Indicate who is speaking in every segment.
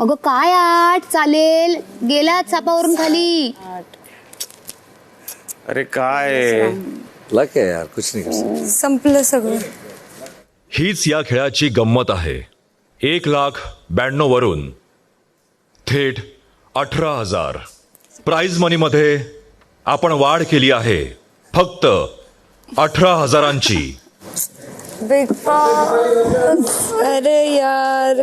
Speaker 1: अगं काय 8 चालेल, गेला चापावरून खाली.
Speaker 2: अरे काय
Speaker 3: लक है यार, कुछ नहीं कर सकते.
Speaker 4: संपलं सगळं.
Speaker 5: हीच या खेळाची गंमत आहे. 1,92,000 वरून थेट 18,000 प्राइज मनीमध्ये आपण वाढ केली आहे फक्त 18,000ची.
Speaker 4: बिग बॉस, अरे यार.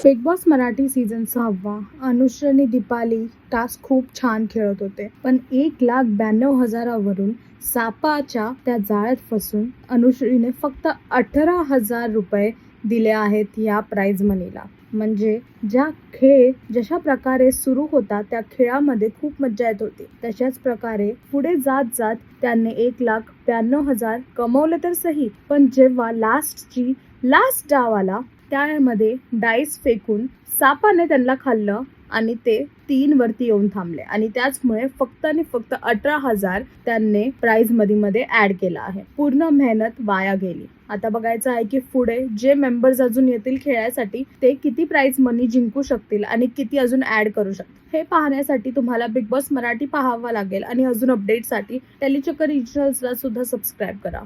Speaker 6: Bigg Boss Marathi season 6 Anushree आणि दीपाली टास्क खूप छान खेळत होते, पण 1,92,000 सापाच्या त्या जाळ्यात फसून अनुश्रीने फक्त 18,000 रुपये दिले आहेत या प्राइज मनीला. म्हणजे जशा प्रकारे सुरू होता त्या खेळामध्ये खूप मज्जा येत होती, तशाच प्रकारे पुढे जात जात त्यांनी 1,92,000 कमवले तर सही, पण जेव्हा लास्ट डाव आला त्यामध्ये डाईस फेकून सापाने त्यांना खाल्लं आणि ते 3 वरती येऊन थांबले आणि त्याचमुळे फक्त आणि फक्त 18,000 त्यांनी प्राइज मध्ये ऍड केला आहे. पूर्ण मेहनत वाया गेली. आता बघायचं आहे की पुढे जे मेंबर्स अजून येतील खेळासाठी ते किती प्राइज मनी जिंकू शकतील आणि किती अजून ऍड करू शकतील. हे पाहण्यासाठी तुम्हाला बिग बॉस मराठी पाहावा लागेल आणि अजून अपडेटसाठी टेलीचक्कर रिजनल्सला सुद्धा सबस्क्राईब करा.